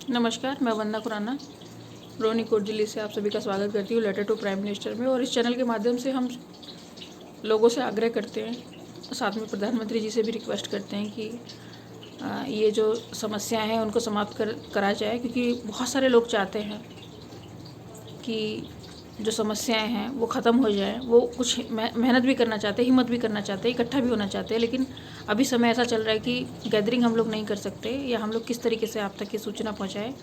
नमस्कार, मैं वंदना खुराना रोनी कोट दिल्ली से आप सभी का स्वागत करती हूँ लेटर टू प्राइम मिनिस्टर में। और इस चैनल के माध्यम से हम लोगों से आग्रह करते हैं, साथ में प्रधानमंत्री जी से भी रिक्वेस्ट करते हैं कि ये जो समस्याएं हैं उनको समाप्त करा जाए, क्योंकि बहुत सारे लोग चाहते हैं कि जो समस्याएं हैं वो ख़त्म हो जाए। वो कुछ मेहनत भी करना चाहते हैं, हिम्मत भी करना चाहते हैं, इकट्ठा भी होना चाहते हैं, लेकिन अभी समय ऐसा चल रहा है कि गैदरिंग हम लोग नहीं कर सकते, या हम लोग किस तरीके से आप तक ये सूचना पहुंचाएं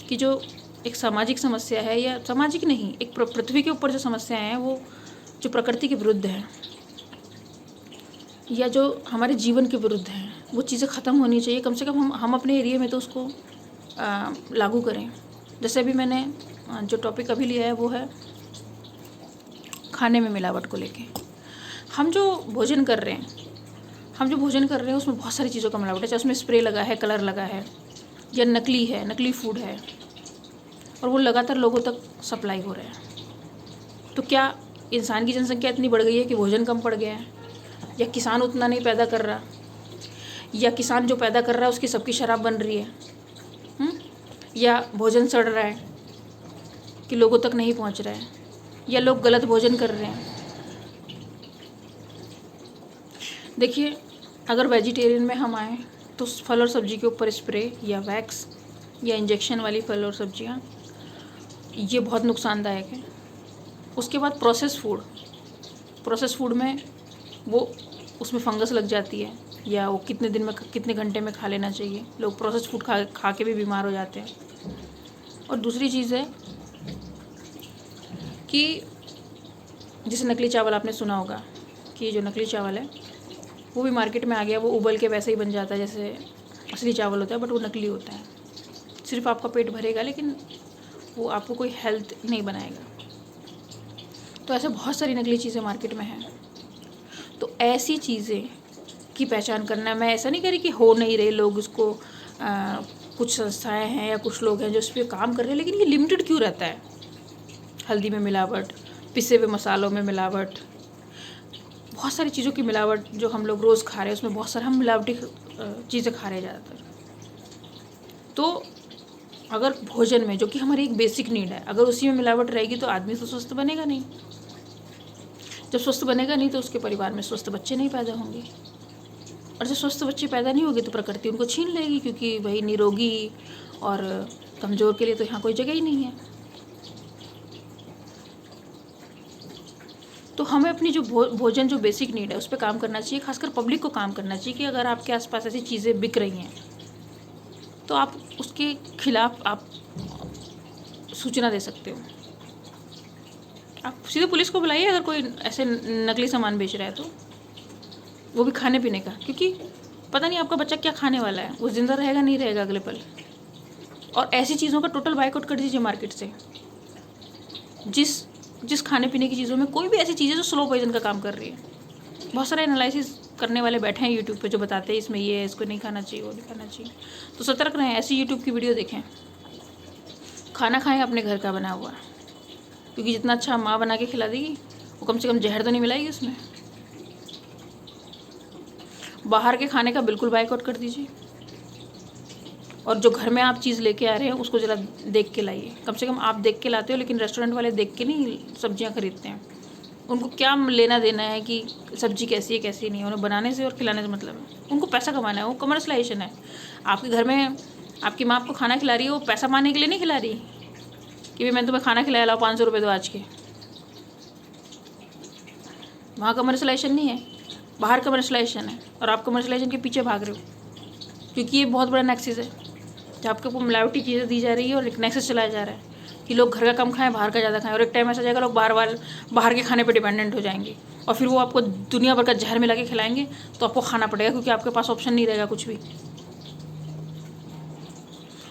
कि जो एक सामाजिक समस्या है, या सामाजिक नहीं, एक पृथ्वी के ऊपर जो समस्याएं हैं वो जो प्रकृति के विरुद्ध है या जो हमारे जीवन के विरुद्ध है, वो चीज़ें ख़त्म होनी चाहिए। कम से कम हम अपने एरिया में तो उसको लागू करें। जैसे अभी मैंने जो टॉपिक अभी लिया है वो है खाने में मिलावट को लेके। हम जो भोजन कर रहे हैं उसमें बहुत सारी चीज़ों का मिलावट है, चाहे उसमें स्प्रे लगा है, कलर लगा है, या नकली है, नकली फूड है, और वो लगातार लोगों तक सप्लाई हो रहा है। तो क्या इंसान की जनसंख्या इतनी बढ़ गई है कि भोजन कम पड़ गया है, या किसान उतना नहीं पैदा कर रहा, या किसान जो पैदा कर रहा है उसकी सबकी शराब बन रही है, या भोजन सड़ रहा है कि लोगों तक नहीं पहुंच रहा है, या लोग गलत भोजन कर रहे हैं। देखिए, अगर वेजिटेरियन में हम आए तो फल और सब्जी के ऊपर स्प्रे या वैक्स या इंजेक्शन वाली फल और सब्जियां, ये बहुत नुकसानदायक है। उसके बाद प्रोसेस फूड में वो उसमें फंगस लग जाती है, या वो कितने घंटे में खा लेना चाहिए। लोग प्रोसेस फूड खा के भी बीमार हो जाते हैं। और दूसरी चीज़ है कि जैसे नकली चावल, आपने सुना होगा कि जो नकली चावल है वो भी मार्केट में आ गया। वो उबल के वैसे ही बन जाता है जैसे असली चावल होता है, बट वो नकली होता है। सिर्फ आपका पेट भरेगा, लेकिन वो आपको कोई हेल्थ नहीं बनाएगा। तो ऐसे बहुत सारी नकली चीज़ें मार्केट में हैं। तो ऐसी चीज़ें की पहचान करना है। मैं ऐसा नहीं कह रही कि हो नहीं रहे लोग उसको, कुछ संस्थाएं हैं या कुछ लोग हैं जो इस पर काम कर रहे हैं, लेकिन ये लिमिटेड क्यों रहता है? हल्दी में मिलावट, पिसे हुए मसालों में मिलावट, बहुत सारी चीज़ों की मिलावट जो हम लोग रोज़ खा रहे हैं, उसमें बहुत सारे हम मिलावटी चीज़ें खा रहे हैं ज़्यादातर। तो अगर भोजन में, जो कि हमारी एक बेसिक नीड है, अगर उसी में मिलावट रहेगी तो आदमी तो स्वस्थ बनेगा नहीं। जब स्वस्थ बनेगा नहीं तो उसके परिवार में स्वस्थ बच्चे नहीं पैदा होंगे, और जब स्वस्थ बच्चे पैदा नहीं होंगे तो प्रकृति उनको छीन लेगी, क्योंकि वही निरोगी और कमज़ोर के लिए तो यहाँ कोई जगह ही नहीं है। तो हमें अपनी जो भोजन जो बेसिक नीड है उस पर काम करना चाहिए। खासकर पब्लिक को काम करना चाहिए कि अगर आपके आसपास ऐसी चीज़ें बिक रही हैं तो आप उसके खिलाफ आप सूचना दे सकते हो। आप सीधे पुलिस को बुलाइए अगर कोई ऐसे नकली सामान बेच रहा है तो, वो भी खाने पीने का, क्योंकि पता नहीं आपका बच्चा क्या खाने वाला है, वो जिंदा रहेगा नहीं रहेगा अगले पल। और ऐसी चीज़ों का टोटल बाइकआउट कर दीजिए मार्केट से। जिस खाने पीने की चीज़ों में कोई भी ऐसी चीज़ है जो स्लो पॉइजन का काम कर रही है। बहुत सारे एनालिसिस करने वाले बैठे हैं यूट्यूब पे जो बताते हैं इसमें ये है, इसको नहीं खाना चाहिए, वो नहीं खाना चाहिए। तो सतर्क रहें, ऐसी यूट्यूब की वीडियो देखें। खाना खाएं अपने घर का बना हुआ, क्योंकि जितना अच्छा माँ बना के खिला देगी वो कम से कम जहर तो नहीं मिलाएगी उसमें। बाहर के खाने का बिल्कुल बाइकआउट कर दीजिए, और जो घर में आप चीज़ लेके आ रहे हैं उसको ज़रा देख के लाइए। कम से कम आप देख के लाते हो, लेकिन रेस्टोरेंट वाले देख के नहीं सब्जियां खरीदते हैं। उनको क्या लेना देना है कि सब्जी कैसी है कैसी नहीं है, उन्हें बनाने से और खिलाने से मतलब है। उनको पैसा कमाना है, वो कमर्शलाइजेशन है। आपके घर में आपकी माँ आपको खाना खिला रही है, वो पैसा पाने के लिए नहीं खिला रही कि भाई मैं तुम्हें खाना खिलाया, लाओ 500 रुपये दो आज के। वहाँ कमर्शलाइजेशन नहीं है, बाहर कमर्शलाइजेशन है, और आप कमर्शलाइजेशन के पीछे भाग रहे हो, क्योंकि ये बहुत बड़ा नेक्सस है जहाँ आपको मिलावटी चीज़ें दी जा रही है, और एक नेक्सस चलाया जा रहा है कि लोग घर का कम खाएं, बाहर का ज़्यादा खाएं। और एक टाइम ऐसा जाएगा लोग बार बार बाहर के खाने पे डिपेंडेंट हो जाएंगे, और फिर वो आपको दुनिया भर का जहर मिला के खिलाएंगे तो आपको खाना पड़ेगा, क्योंकि आपके पास ऑप्शन नहीं रहेगा कुछ भी।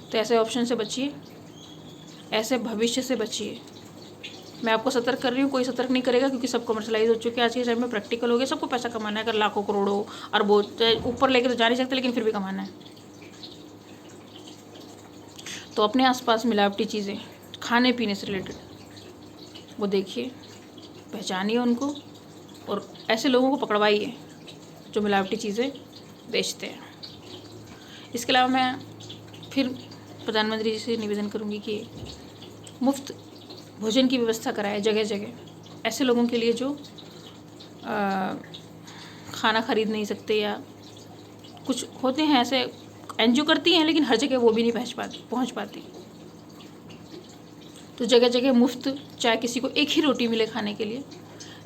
तो ऐसे ऑप्शन से बचिए, ऐसे भविष्य से बचिए। मैं आपको सतर्क कर रही हूँ, कोई सतर्क नहीं करेगा, क्योंकि सब कमर्शलाइज हो चुके हैं। आज के टाइम में प्रैक्टिकल हो गया, सबको पैसा कमाना है। अगर लाखों करोड़ों अरबों ऊपर लेके तो जा नहीं सकते, लेकिन फिर भी कमाना है। तो अपने आसपास मिलावटी चीज़ें खाने पीने से रिलेटेड वो देखिए, पहचानिए उनको, और ऐसे लोगों को पकड़वाइए जो मिलावटी चीज़ें बेचते हैं। इसके अलावा मैं फिर प्रधानमंत्री जी से निवेदन करूँगी कि मुफ्त भोजन की व्यवस्था कराए जगह जगह, ऐसे लोगों के लिए जो खाना खरीद नहीं सकते, या कुछ होते हैं ऐसे एनजीओ करती हैं लेकिन हर जगह वो भी नहीं पहुँच पाती। तो जगह जगह मुफ्त, चाहे किसी को एक ही रोटी मिले खाने के लिए,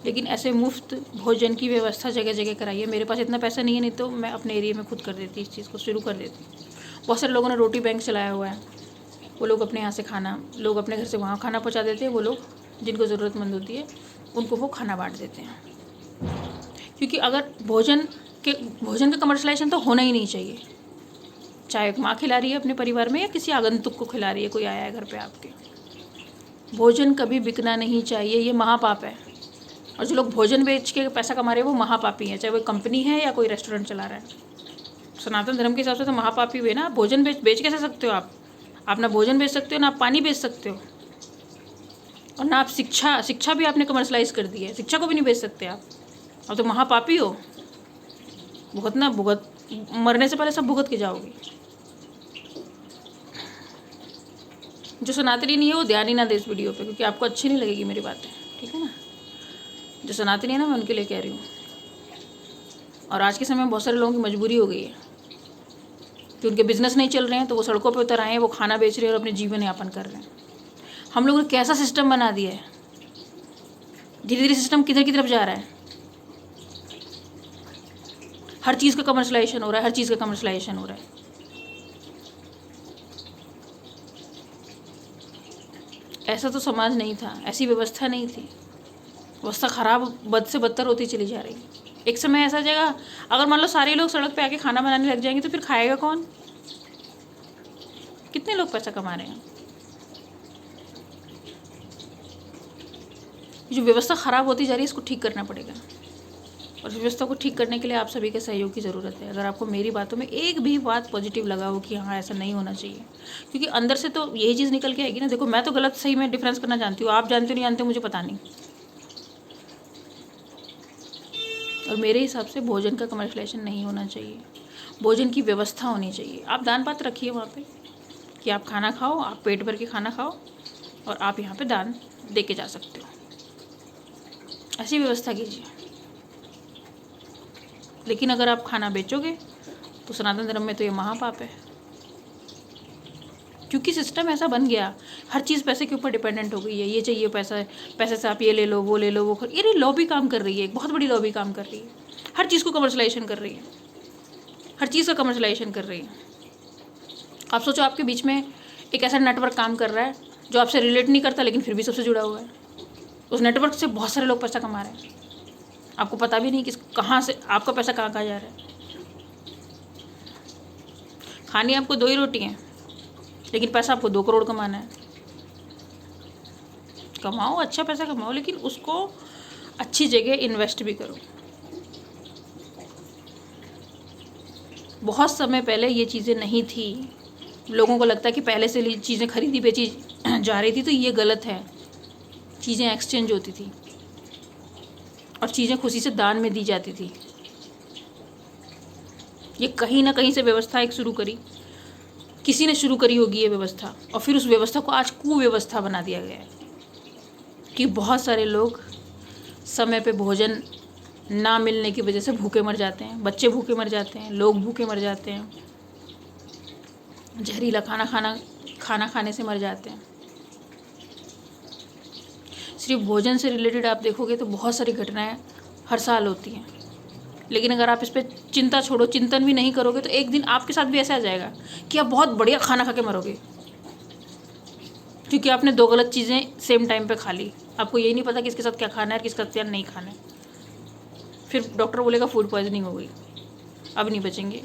लेकिन ऐसे मुफ्त भोजन की व्यवस्था जगह जगह कराइए। मेरे पास इतना पैसा नहीं है, नहीं तो मैं अपने एरिया में खुद कर देती, इस चीज़ को शुरू कर देती। बहुत सारे लोगों ने रोटी बैंक चलाया हुआ है, वो लोग अपने यहाँ से खाना, लोग अपने घर से वहाँ खाना पहुँचा देते हैं। वो लोग जिनको ज़रूरतमंद होती है उनको वो खाना बांट देते हैं। क्योंकि अगर भोजन का कमर्शलाइजेशन तो होना ही नहीं चाहिए। चाहे माँ खिला रही है अपने परिवार में या किसी आगंतुक को खिला रही है, कोई आया है घर पे आपके, भोजन कभी बिकना नहीं चाहिए। ये महापाप है। और जो लोग भोजन बेच के पैसा कमा रहे हैं वो महापापी हैं, चाहे वो कंपनी है या कोई रेस्टोरेंट चला रहा है। सनातन धर्म के हिसाब से तो महापापी हुए ना। भोजन बेच कैसे सकते हो आप ना भोजन बेच सकते हो, ना आप पानी बेच सकते हो, और ना आप शिक्षा भी आपने कमर्शलाइज कर दी है। शिक्षा को भी नहीं बेच सकते आप, अब तो महापापी हो। भुगत मरने से पहले सब भुगत के जाओगे। जो सनातनी नहीं है वो ध्यान ही ना दे इस वीडियो पे, क्योंकि आपको अच्छी नहीं लगेगी मेरी बातें, ठीक है ना। जो सनातनी है ना, मैं उनके लिए कह रही हूँ। और आज के समय में बहुत सारे लोगों की मजबूरी हो गई है कि उनके बिजनेस नहीं चल रहे हैं, तो वो सड़कों पे उतर आए हैं, वो खाना बेच रहे हैं और अपने जीवन यापन कर रहे हैं। हम लोगों ने कैसा सिस्टम बना दिया है, धीरे धीरे सिस्टम किधर की तरफ जा रहा है। हर चीज़ का कमर्शलाइजेशन हो रहा है, हर चीज़ का कमर्शलाइजेशन हो रहा है। ऐसा तो समाज नहीं था, ऐसी व्यवस्था नहीं थी। व्यवस्था खराब, बद से बदतर होती चली जा रही है। एक समय ऐसा जाएगा, अगर मान लो सारे लोग सड़क पे आके खाना बनाने लग जाएंगे तो फिर खाएगा कौन? कितने लोग पैसा कमा रहे हैं? जो व्यवस्था खराब होती जा रही है इसको ठीक करना पड़ेगा, और व्यवस्था को ठीक करने के लिए आप सभी के सहयोग की ज़रूरत है। अगर आपको मेरी बातों में एक भी बात पॉजिटिव लगा हो कि हाँ ऐसा नहीं होना चाहिए, क्योंकि अंदर से तो यही चीज़ निकल के आएगी ना। देखो, मैं तो गलत सही में डिफरेंस करना जानती हूँ, आप जानते हो नहीं जानते मुझे पता नहीं। और मेरे हिसाब से भोजन का कमर्शलाइजेशन नहीं होना चाहिए, भोजन की व्यवस्था होनी चाहिए। आप दान पात्र रखिए वहाँ पे कि आप खाना खाओ, आप पेट भर के खाना खाओ, और आप यहाँ पे दान दे के जा सकते हो, ऐसी व्यवस्था कीजिए। लेकिन अगर आप खाना बेचोगे तो सनातन धर्म में तो ये महापाप है, क्योंकि सिस्टम ऐसा बन गया, हर चीज़ पैसे के ऊपर डिपेंडेंट हो गई है। ये चाहिए पैसा, पैसे से आप ये ले लो, वो ले लो, वो ये लॉबी काम कर रही है, एक बहुत बड़ी लॉबी काम कर रही है। हर चीज़ को कमर्शलाइजेशन कर रही है, हर चीज़ का कमर्शलाइजेशन कर रही है। आप सोचो, आपके बीच में एक ऐसा नेटवर्क काम कर रहा है जो आपसे रिलेट नहीं करता लेकिन फिर भी सबसे जुड़ा हुआ है। उस नेटवर्क से बहुत सारे लोग पैसा कमा रहे हैं, आपको पता भी नहीं कि कहाँ से आपका पैसा कहाँ जा रहा है। खानी आपको 2 ही रोटी हैं, लेकिन पैसा आपको 2 करोड़ कमाना है। कमाओ, अच्छा पैसा कमाओ, लेकिन उसको अच्छी जगह इन्वेस्ट भी करो। बहुत समय पहले ये चीज़ें नहीं थी, लोगों को लगता है कि पहले से चीज़ें खरीदी बेची जा रही थी तो ये गलत है। चीज़ें एक्सचेंज होती थी और चीज़ें खुशी से दान में दी जाती थी। ये कहीं ना कहीं से व्यवस्था एक शुरू करी, किसी ने शुरू करी होगी ये व्यवस्था, और फिर उस व्यवस्था को आज कुव्यवस्था बना दिया गया है कि बहुत सारे लोग समय पे भोजन ना मिलने की वजह से भूखे मर जाते हैं, बच्चे भूखे मर जाते हैं, लोग भूखे मर जाते हैं, जहरीला खाना खाने से मर जाते हैं। सिर्फ भोजन से रिलेटेड आप देखोगे तो बहुत सारी घटनाएं हर साल होती हैं, लेकिन अगर आप इस पर चिंता छोड़ो, चिंतन भी नहीं करोगे तो एक दिन आपके साथ भी ऐसा आ जाएगा कि आप बहुत बढ़िया खाना खा के मरोगे, क्योंकि आपने 2 गलत चीज़ें सेम टाइम पे खा ली। आपको यही नहीं पता कि इसके साथ क्या खाना है और किसके साथ क्या नहीं खाना है। फिर डॉक्टर बोलेगा फूड पॉइजनिंग हो गई, अब नहीं बचेंगे।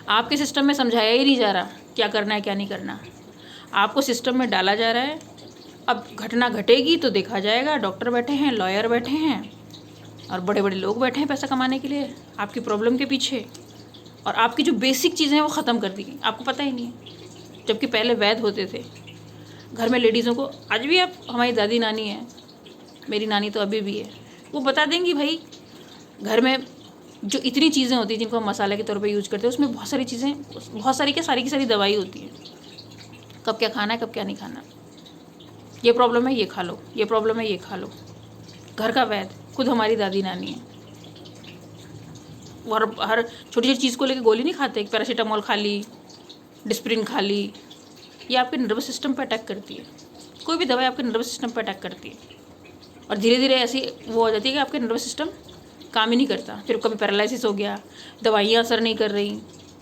आपके सिस्टम में समझाया ही नहीं जा रहा क्या करना है क्या नहीं करना, आपको सिस्टम में डाला जा रहा है। अब घटना घटेगी तो देखा जाएगा, डॉक्टर बैठे हैं, लॉयर बैठे हैं और बड़े बड़े लोग बैठे हैं पैसा कमाने के लिए आपकी प्रॉब्लम के पीछे, और आपकी जो बेसिक चीज़ें हैं वो ख़त्म कर दी, आपको पता ही नहीं है। जबकि पहले वैद्य होते थे घर में लेडीज़ों को, आज भी आप, हमारी दादी नानी है, मेरी नानी तो अभी भी है, वो बता देंगी भाई घर में जो इतनी चीज़ें होती हैं जिनको हम मसाले के तौर पे यूज करते हैं, उसमें बहुत सारी चीज़ें, बहुत सारी क्या, सारी की सारी दवाई होती है। कब क्या खाना है, कब क्या नहीं खाना। ये प्रॉब्लम है, ये खा लो, ये प्रॉब्लम है, ये खा लो। घर का वैद्य खुद हमारी दादी नानी है, और हर छोटी छोटी चीज़ को लेकर गोली नहीं खाते। पैरासीटामोल खा ली, डिस्प्रिन खा ली, ये आपके नर्वस सिस्टम पर अटैक करती है। कोई भी दवाई आपके नर्वस सिस्टम पर अटैक करती है, और धीरे धीरे ऐसी वो हो जाती है कि आपके नर्वस सिस्टम काम ही नहीं करता। फिर कभी पैरालिसिस हो गया, दवाइयाँ असर नहीं कर रही,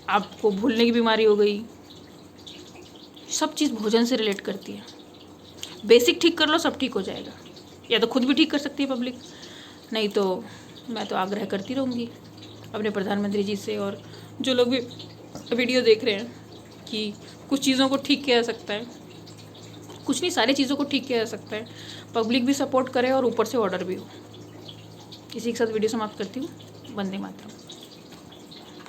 आपको भूलने की बीमारी हो गई। सब चीज़ भोजन से रिलेट करती है। बेसिक ठीक कर लो, सब ठीक हो जाएगा। या तो खुद भी ठीक कर सकती है पब्लिक, नहीं तो मैं तो आग्रह करती रहूँगी अपने प्रधानमंत्री जी से, और जो लोग भी वीडियो देख रहे हैं, कि कुछ चीज़ों को ठीक किया जा सकता है, कुछ नहीं, सारी चीज़ों को ठीक किया जा सकता है। पब्लिक भी सपोर्ट करे और ऊपर से ऑर्डर भी हो। इसी के साथ वीडियो समाप्त करती हूँ। वंदे मातरम।